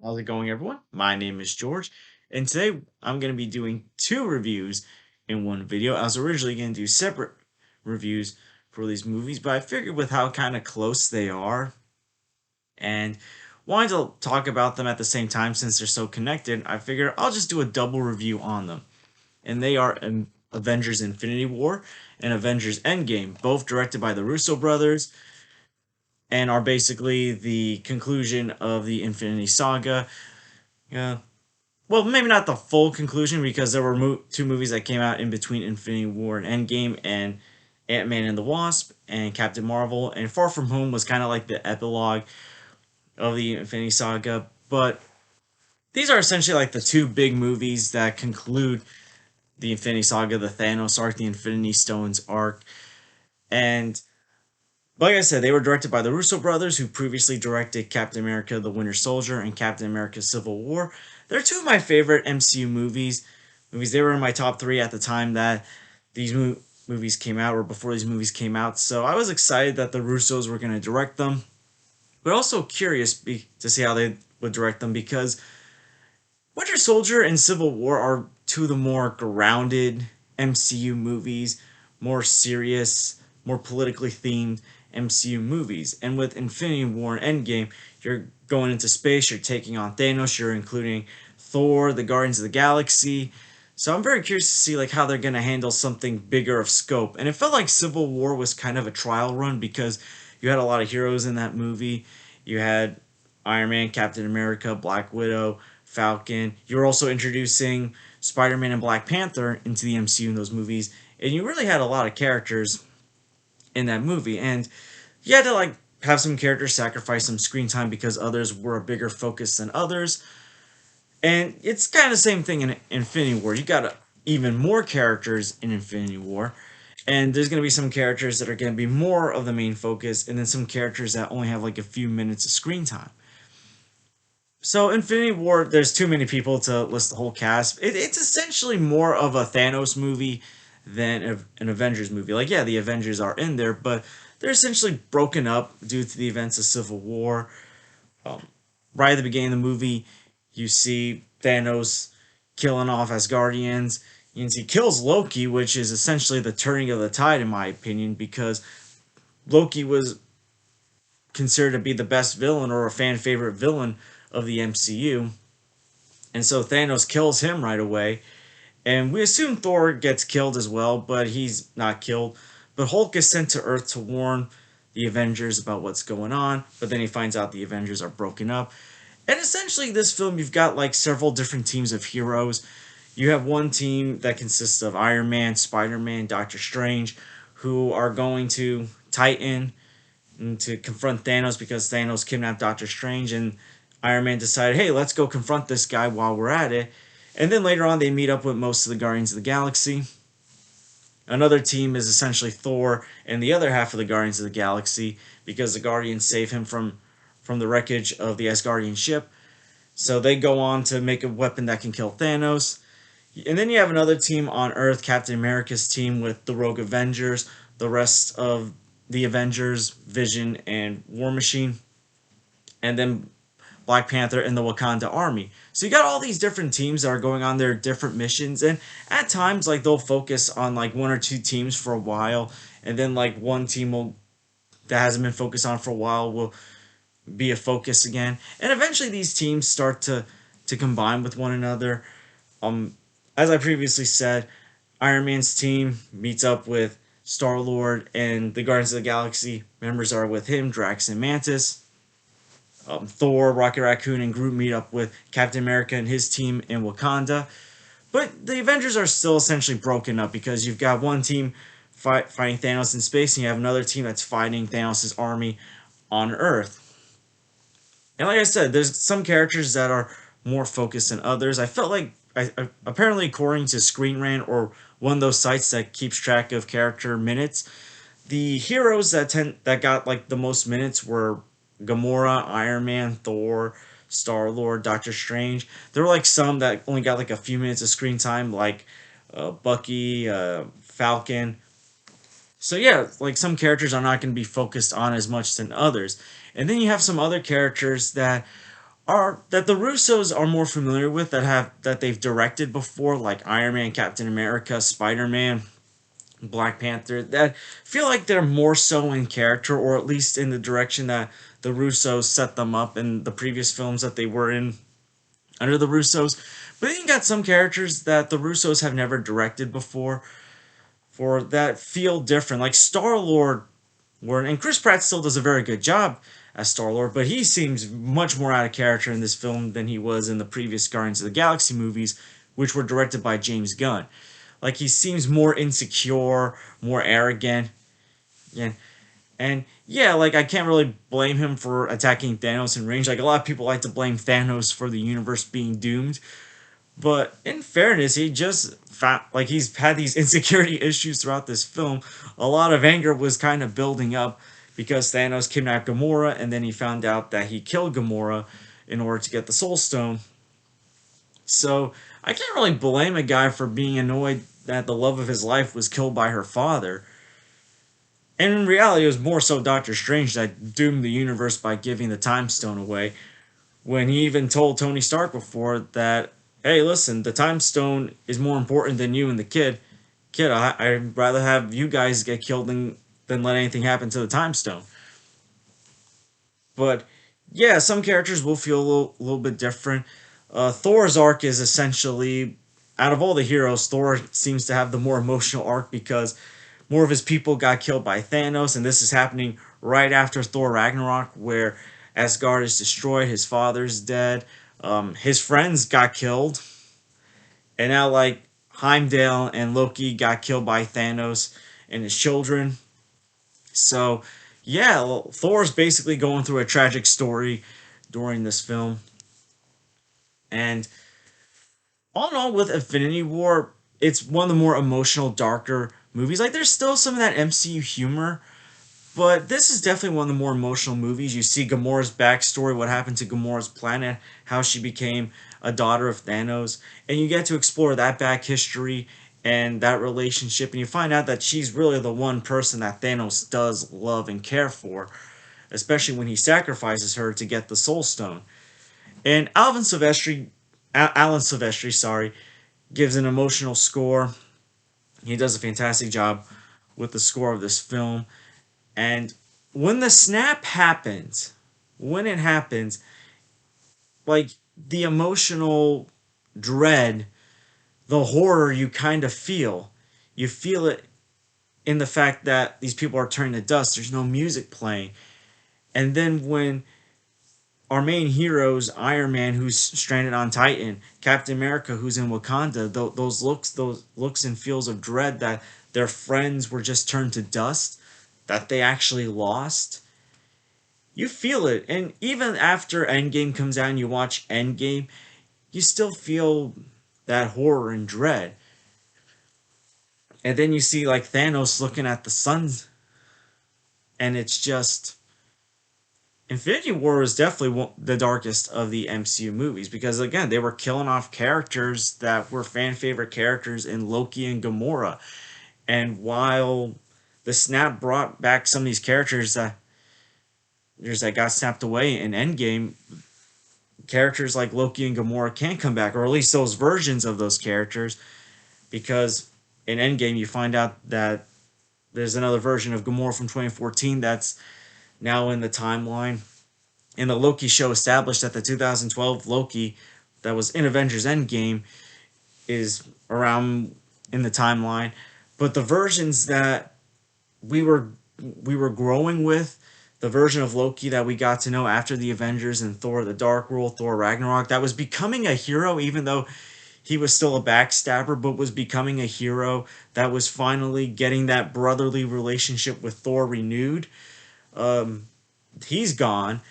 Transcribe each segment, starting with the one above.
How's it going, everyone? My name is George, and today I'm going to be doing two reviews in one video. I was originally going to do separate reviews for these movies, but I figured with how kind of close they are and wanted to talk about them at the same time since they're so connected, I figured I'll just do a double review on them. And they are Avengers Infinity War and Avengers Endgame, both directed by the Russo brothers and are basically the conclusion of the Infinity Saga. Yeah, well, maybe not the full conclusion because there were two movies that came out in between Infinity War and Endgame, and Ant-Man and the Wasp and Captain Marvel, and Far From Home was kind of like the epilogue of the Infinity Saga. But these are essentially like the two big movies that conclude the Infinity Saga, the Thanos arc, the Infinity Stones arc, and like I said, they were directed by the Russo brothers, who previously directed Captain America: The Winter Soldier and Captain America: Civil War. They're two of my favorite MCU movies. They were in my top three at the time that these movies came out, or before these movies came out. So I was excited that the Russos were going to direct them, but also curious to see how they would direct them because Winter Soldier and Civil War are two of the more grounded MCU movies, more serious, more politically themed MCU movies. And with Infinity War and Endgame, you're going into space, you're taking on Thanos, you're including Thor, the Guardians of the Galaxy. So I'm very curious to see like how they're going to handle something bigger of scope. And it felt like Civil War was kind of a trial run because you had a lot of heroes in that movie. You had Iron Man, Captain America, Black Widow, Falcon. You were also introducing Spider-Man and Black Panther into the MCU in those movies, and you really had a lot of characters in that movie. And you had to like have some characters sacrifice some screen time because others were a bigger focus than others. And it's kind of the same thing in Infinity War. You got even more characters in Infinity War, and there's going to be some characters that are going to be more of the main focus, and then some characters that only have like a few minutes of screen time. So Infinity War, there's too many people to list the whole cast. It's essentially more of a Thanos movie than an Avengers movie. Like, yeah, the Avengers are in there, but they're essentially broken up due to the events of Civil War. Um, right at the beginning of the movie, you see Thanos killing off Asgardians. You can see kills Loki, which is essentially the turning of the tide, in my opinion, because Loki was considered to be the best villain or a fan favorite villain of the MCU. And so Thanos kills him right away. And we assume Thor gets killed as well, but he's not killed. But Hulk is sent to Earth to warn the Avengers about what's going on. But then he finds out the Avengers are broken up. And essentially, this film, you've got like several different teams of heroes. You have one team that consists of Iron Man, Spider Man, Doctor Strange, who are going to Titan to confront Thanos because Thanos kidnapped Doctor Strange, and Iron Man decided, hey, let's go confront this guy while we're at it. And then later on, they meet up with most of the Guardians of the Galaxy. Another team is essentially Thor and the other half of the Guardians of the Galaxy because the Guardians save him from the wreckage of the Asgardian ship. So they go on to make a weapon that can kill Thanos. And then you have another team on Earth, Captain America's team with the Rogue Avengers, the rest of the Avengers, Vision, and War Machine, and then Black Panther and the Wakanda Army. So you got all these different teams that are going on their different missions, and at times like they'll focus on like one or two teams for a while, and then like one team will that hasn't been focused on for a while will be a focus again, and eventually these teams start to combine with one another. As I previously said, Iron Man's team meets up with Star Lord, and the Guardians of the Galaxy members are with him, Drax and Mantis. Thor, Rocket Raccoon, and Groot meet up with Captain America and his team in Wakanda. But the Avengers are still essentially broken up because you've got one team fighting Thanos in space, and you have another team that's fighting Thanos' army on Earth. And like I said, there's some characters that are more focused than others. I felt like, apparently, according to Screen Rant or one of those sites that keeps track of character minutes, the heroes that got like the most minutes were Gamora, Iron Man, Thor, Star Lord, Doctor Strange. There were like some that only got like a few minutes of screen time, like Bucky, Falcon. So yeah, like some characters are not going to be focused on as much than others. And then you have some other characters that are that the Russos are more familiar with, that they've directed before, like Iron Man, Captain America, Spider-Man, Black Panther, that feel like they're more so in character, or at least in the direction that the Russos set them up in the previous films that they were in under the Russos. But then you got some characters that the Russos have never directed before, for that feel different. Like Star-Lord, and Chris Pratt still does a very good job as Star-Lord, but he seems much more out of character in this film than he was in the previous Guardians of the Galaxy movies, which were directed by James Gunn. Like, he seems more insecure, more arrogant. Yeah. And yeah, like, I can't really blame him for attacking Thanos in range. Like, a lot of people like to blame Thanos for the universe being doomed. But in fairness, he just found, like, he's had these insecurity issues throughout this film. A lot of anger was kind of building up because Thanos kidnapped Gamora, and then he found out that he killed Gamora in order to get the Soul Stone. So I can't really blame a guy for being annoyed that the love of his life was killed by her father. And in reality, it was more so Doctor Strange that doomed the universe by giving the Time Stone away, when he even told Tony Stark before that, hey, listen, the Time Stone is more important than you and the kid. I'd rather have you guys get killed than let anything happen to the Time Stone. But yeah, some characters will feel a little bit different. Thor's arc is essentially, out of all the heroes, Thor seems to have the more emotional arc because more of his people got killed by Thanos, and this is happening right after Thor Ragnarok, where Asgard is destroyed, his father's dead, his friends got killed, and now, like, Heimdall and Loki got killed by Thanos and his children. So, yeah, well, Thor's basically going through a tragic story during this film. And all in all, with Infinity War, it's one of the more emotional, darker movies. Like, there's still some of that MCU humor, but this is definitely one of the more emotional movies. You see Gamora's backstory, what happened to Gamora's planet, how she became a daughter of Thanos, and you get to explore that back history and that relationship, and you find out that she's really the one person that Thanos does love and care for, especially when he sacrifices her to get the Soul Stone. And Alan Silvestri, sorry, gives an emotional score. He does a fantastic job with the score of this film. And when the snap happens, when it happens, like, the emotional dread, the horror you kind of feel, you feel it in the fact that these people are turning to dust. There's no music playing. And then when our main heroes, Iron Man, who's stranded on Titan, Captain America, who's in Wakanda, those looks and feels of dread that their friends were just turned to dust, that they actually lost, you feel it. And even after Endgame comes out and you watch Endgame, you still feel that horror and dread. And then you see, like, Thanos looking at the sun, and it's just, Infinity War is definitely the darkest of the MCU movies because, again, they were killing off characters that were fan favorite characters in Loki and Gamora. And while the snap brought back some of these characters that got snapped away in Endgame, characters like Loki and Gamora can't come back, or at least those versions of those characters, because in Endgame you find out that there's another version of Gamora from 2014 that's now in the timeline. And the Loki show established that the 2012 Loki that was in Avengers Endgame is around in the timeline. But the versions that we were growing with, the version of Loki that we got to know after the Avengers and Thor the Dark World, Thor Ragnarok, that was becoming a hero, even though he was still a backstabber, but was becoming a hero, that was finally getting that brotherly relationship with Thor renewed. He's gone.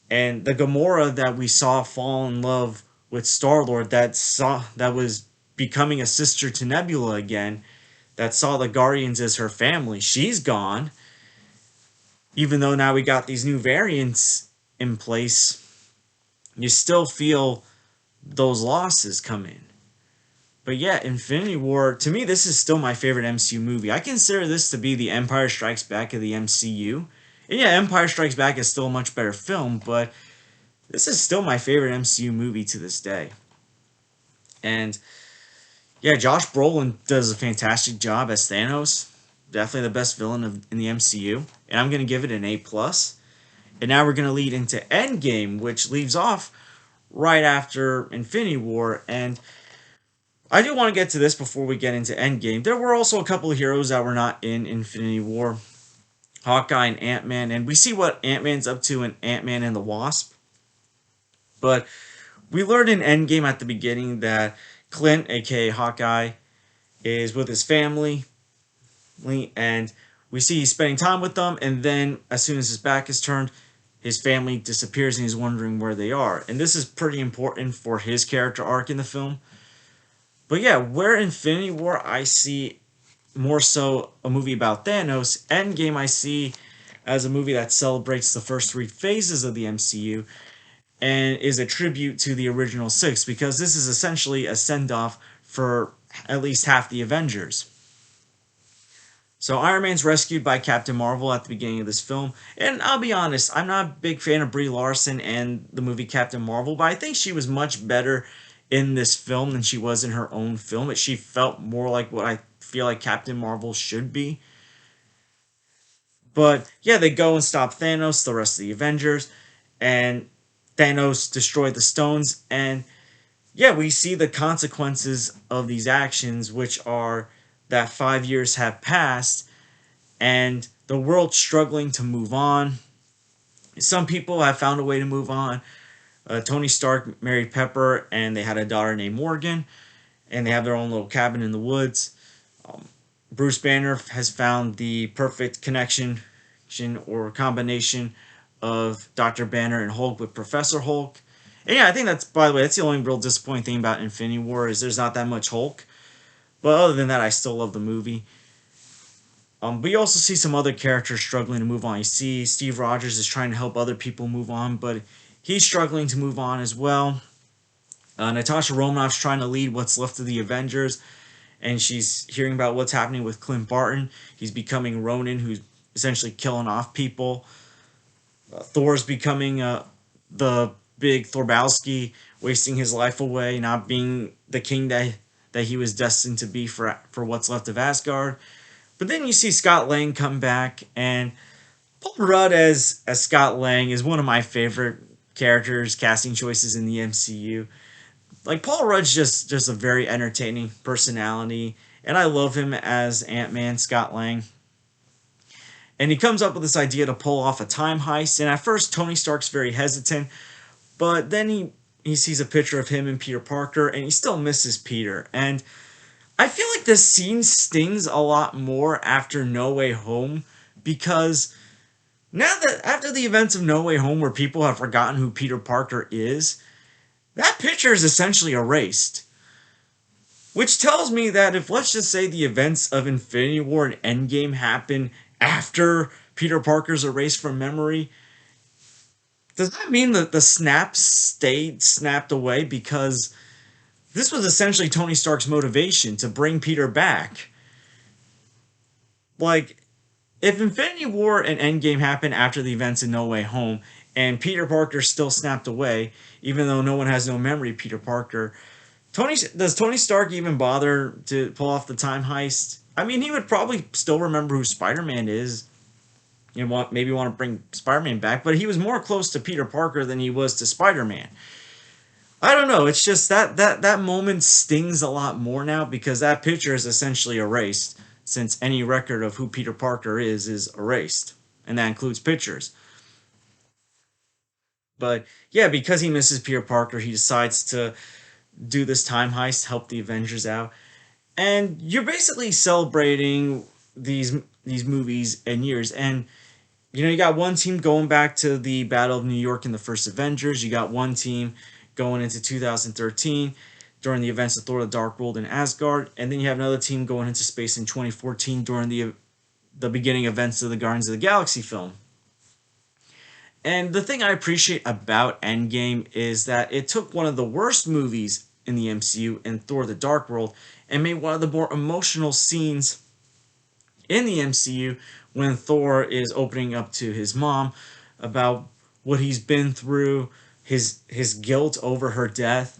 And the Gamora that we saw fall in love with Star-Lord, that was becoming a sister to Nebula again, that saw the Guardians as her family, she's gone. Even though now we got these new variants in place, you still feel those losses come in. But yeah, Infinity War, to me, this is still my favorite MCU movie. I consider this to be the Empire Strikes Back of the MCU. And yeah, Empire Strikes Back is still a much better film, but this is still my favorite MCU movie to this day. And yeah, Josh Brolin does a fantastic job as Thanos. Definitely the best villain in the MCU, and I'm gonna give it an A plus. And now we're gonna lead into Endgame, which leaves off right after Infinity War. And I do want to get to this before we get into Endgame. There were also a couple of heroes that were not in Infinity War, Hawkeye and Ant Man, and we see what Ant Man's up to in Ant Man and the Wasp. But we learned in Endgame at the beginning that Clint, aka Hawkeye, is with his family, and we see he's spending time with them, and then as soon as his back is turned, his family disappears and he's wondering where they are. And this is pretty important for his character arc in the film. But yeah, where Infinity War I see more so a movie about Thanos, Endgame I see as a movie that celebrates the first three phases of the MCU and is a tribute to the original six, because this is essentially a send-off for at least half the Avengers. So Iron Man's rescued by Captain Marvel at the beginning of this film, and I'll be honest, I'm not a big fan of Brie Larson and the movie Captain Marvel, but I think she was much better in this film than she was in her own film. She felt more like what I feel like Captain Marvel should be. But yeah, they go and stop Thanos, the rest of the Avengers, and Thanos destroyed the stones, and yeah, we see the consequences of these actions, which are that 5 years have passed and the world's struggling to move on. Some people have found a way to move on. Tony Stark married Pepper, and they had a daughter named Morgan, and they have their own little cabin in the woods. Bruce Banner has found the perfect connection or combination of Dr. Banner and Hulk with Professor Hulk. And yeah, I think that's, by the way, that's the only real disappointing thing about Infinity War is there's not that much Hulk. But other than that, I still love the movie. But you also see some other characters struggling to move on. You see Steve Rogers is trying to help other people move on, but he's struggling to move on as well. Natasha Romanoff's trying to lead what's left of the Avengers, and she's hearing about what's happening with Clint Barton. He's becoming Ronin, who's essentially killing off people. Thor's becoming the big Thorbowski, wasting his life away, not being the king that he was destined to be for what's left of Asgard. But then you see Scott Lang come back, and Paul Rudd as Scott Lang is one of my favorite characters, casting choices in the MCU. Like, Paul Rudd's just a very entertaining personality, and I love him as Ant-Man, Scott Lang. And he comes up with this idea to pull off a time heist, and at first Tony Stark's very hesitant, but then he sees a picture of him and Peter Parker, and he still misses Peter. And I feel like this scene stings a lot more after No Way Home, because now that after the events of No Way Home, where people have forgotten who Peter Parker is, that picture is essentially erased. Which tells me that if, let's just say, the events of Infinity War and Endgame happen after Peter Parker's erased from memory, does that mean that the snap stayed snapped away? Because this was essentially Tony Stark's motivation to bring Peter back. Like, if Infinity War and Endgame happen after the events in No Way Home, and Peter Parker still snapped away, even though no one has no memory of Peter Parker, does Tony Stark even bother to pull off the time heist? I mean, he would probably still remember who Spider-Man is. Maybe want to bring Spider-Man back, but he was more close to Peter Parker than he was to Spider-Man. I don't know. It's just that moment stings a lot more now, because that picture is essentially erased, since any record of who Peter Parker is erased, and that includes pictures. But yeah, because he misses Peter Parker, he decides to do this time heist, help the Avengers out, and you're basically celebrating these movies and years. And you got one team going back to the Battle of New York in the first Avengers. You got one team going into 2013 during the events of Thor: The Dark World in Asgard, and then you have another team going into space in 2014 during the beginning events of the Guardians of the Galaxy film. And the thing I appreciate about Endgame is that it took one of the worst movies in the MCU in Thor: The Dark World and made one of the more emotional scenes in the MCU when Thor is opening up to his mom about what he's been through, his guilt over her death.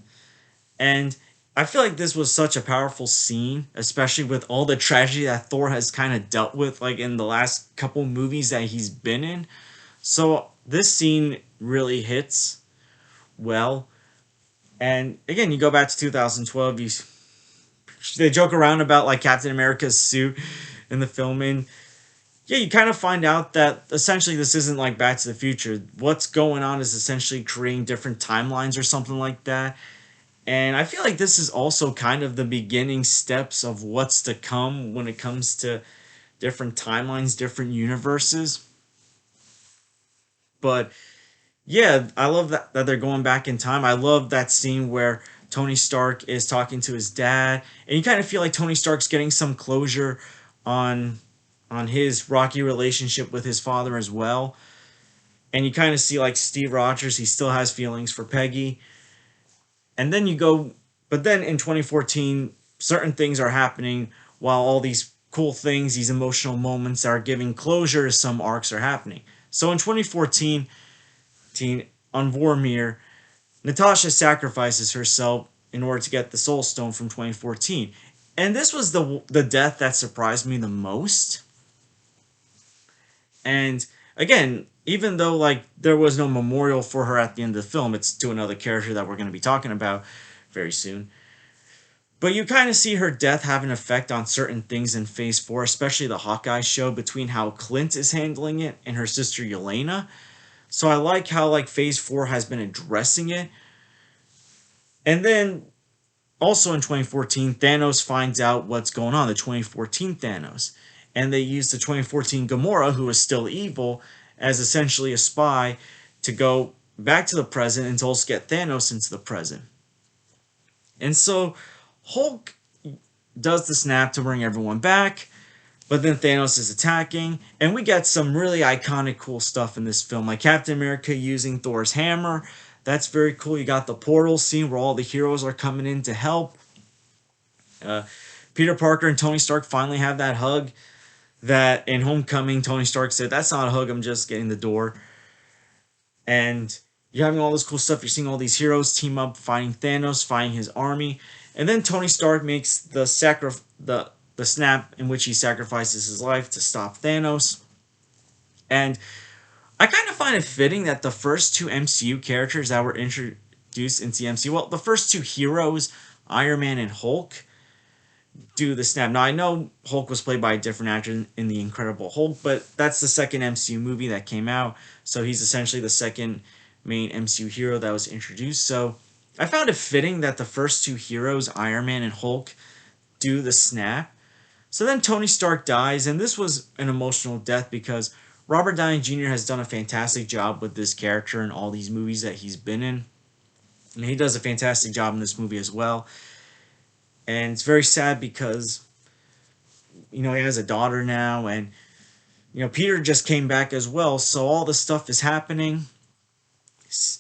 And I feel like this was such a powerful scene, especially with all the tragedy that Thor has kind of dealt with, like in the last couple movies that he's been in. So this scene really hits well. And again, you go back to 2012, they joke around about like Captain America's suit in the filming. Yeah, you kind of find out that essentially this isn't like Back to the Future. What's going on is essentially creating different timelines or something like that. And I feel like this is also kind of the beginning steps of what's to come when it comes to different timelines, different universes. But yeah, I love that they're going back in time. I love that scene where Tony Stark is talking to his dad, and you kind of feel like Tony Stark's getting some closure on on his rocky relationship with his father as well. And you kind of see like Steve Rogers, he still has feelings for Peggy. And then you go, but then in 2014, certain things are happening while all these cool things, these emotional moments that are giving closure to some arcs are happening. So in 2014, on Vormir, Natasha sacrifices herself in order to get the Soul Stone from 2014. And this was the death that surprised me the most. And again, even though like there was no memorial for her at the end of the film, it's to another character that we're going to be talking about very soon. But you kind of see her death have an effect on certain things in Phase 4, especially the Hawkeye show, between how Clint is handling it and her sister Yelena. So I like how like Phase 4 has been addressing it. And then also in 2014, Thanos finds out what's going on, the 2014 Thanos. And they use the 2014 Gamora, who is still evil, as essentially a spy to go back to the present and to also get Thanos into the present. And so Hulk does the snap to bring everyone back, but then Thanos is attacking, and we get some really iconic, cool stuff in this film, like Captain America using Thor's hammer. That's very cool. You got the portal scene where all the heroes are coming in to help. Uh, Peter Parker and Tony Stark finally have that hug that in Homecoming, Tony Stark said, "That's not a hug, I'm just getting the door." And you're having all this cool stuff. You're seeing all these heroes team up, fighting Thanos, fighting his army. And then Tony Stark makes the snap in which he sacrifices his life to stop Thanos. And I kind of find it fitting that the first two MCU characters that were introduced into the MCU, well, the first two heroes, Iron Man and Hulk, do the snap. Now, I know Hulk was played by a different actor in The Incredible Hulk, but that's the second MCU movie that came out, so he's essentially the second main MCU hero that was introduced. So I found it fitting that the first two heroes, Iron Man and Hulk, do the snap. So then Tony Stark dies, and this was an emotional death because Robert Downey Jr. has done a fantastic job with this character in all these movies that he's been in. And he does a fantastic job in this movie as well. And it's very sad because, you know, he has a daughter now, and, you know, Peter just came back as well, so all this stuff is happening.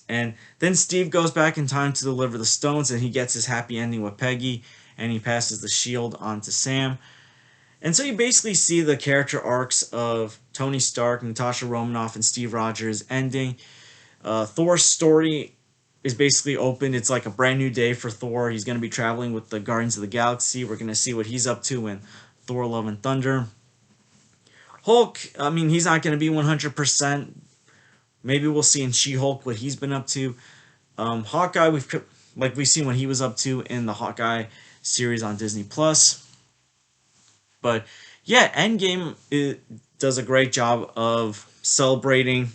And then Steve goes back in time to deliver the stones, and he gets his happy ending with Peggy, and he passes the shield on to Sam. And so you basically see the character arcs of Tony Stark, Natasha Romanoff, and Steve Rogers ending. Thor's story is basically open. It's like a brand new day for Thor. He's going to be traveling with the Guardians of the Galaxy. We're going to see what he's up to in Thor Love and Thunder. Hulk, I mean, he's not going to be 100%. Maybe we'll see in She-Hulk what he's been up to. Hawkeye, we've seen what he was up to in the Hawkeye series on Disney Plus. But yeah, Endgame does a great job of celebrating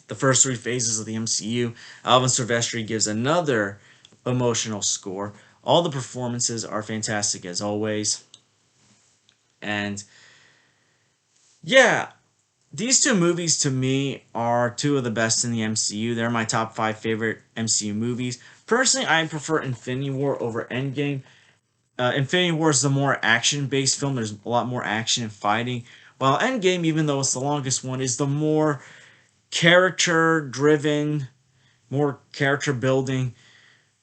the first three phases of the MCU. Alvin Silvestri gives another emotional score. All the performances are fantastic as always. And yeah, these two movies to me are two of the best in the MCU. They're my top 5 favorite MCU movies. Personally, I prefer Infinity War over Endgame. Infinity War is the more action-based film. There's a lot more action and fighting. While Endgame, even though it's the longest one, is the more character-driven, more character-building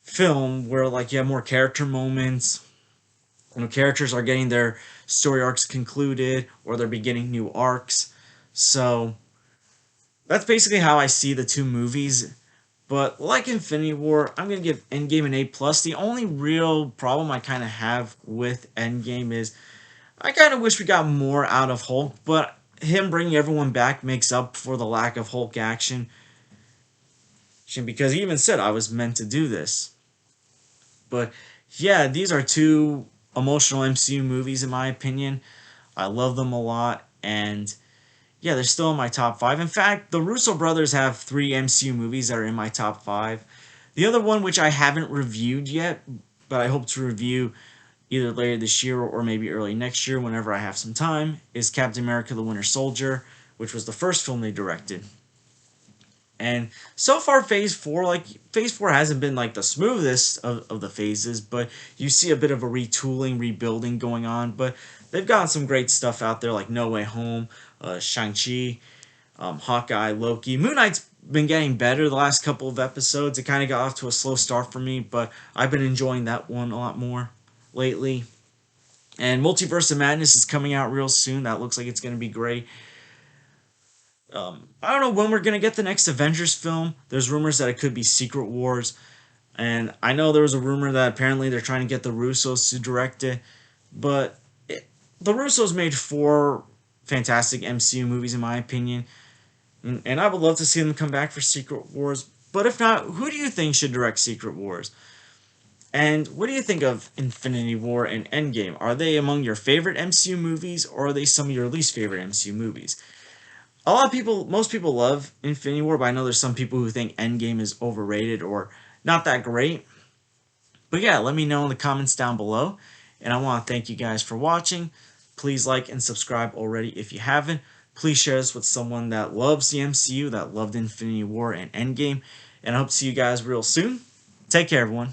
film where like you have more character moments. You know, characters are getting their story arcs concluded or they're beginning new arcs. So that's basically how I see the two movies. But like Infinity War, I'm gonna give Endgame an A+. The only real problem I kind of have with Endgame is I kind of wish we got more out of Hulk, but him bringing everyone back makes up for the lack of Hulk action. Because he even said I was meant to do this. But yeah, these are two emotional MCU movies in my opinion. I love them a lot, and yeah, they're still in my top five. In fact, the Russo brothers have three MCU movies that are in my top five. The other one, which I haven't reviewed yet, but I hope to review either later this year or maybe early next year whenever I have some time, is Captain America the Winter Soldier, which was the first film they directed. And so far, Phase 4 hasn't been like the smoothest of the phases, but you see a bit of a retooling, rebuilding going on. But they've gotten some great stuff out there, like No Way Home, Shang-Chi, Hawkeye, Loki. Moon Knight's been getting better the last couple of episodes. It kind of got off to a slow start for me, but I've been enjoying that one a lot more lately. And Multiverse of Madness is coming out real soon. That looks like it's going to be great. I don't know when we're going to get the next Avengers film. There's rumors that it could be Secret Wars. And I know there was a rumor that apparently they're trying to get the Russos to direct it. But the Russos made four fantastic MCU movies, in my opinion. And I would love to see them come back for Secret Wars. But if not, who do you think should direct Secret Wars? And what do you think of Infinity War and Endgame? Are they among your favorite MCU movies, or are they some of your least favorite MCU movies? A lot of people, most people love Infinity War, but I know there's some people who think Endgame is overrated or not that great. But yeah, let me know in the comments down below. And I want to thank you guys for watching. Please like and subscribe already if you haven't. Please share this with someone that loves the MCU, that loved Infinity War and Endgame. And I hope to see you guys real soon. Take care, everyone.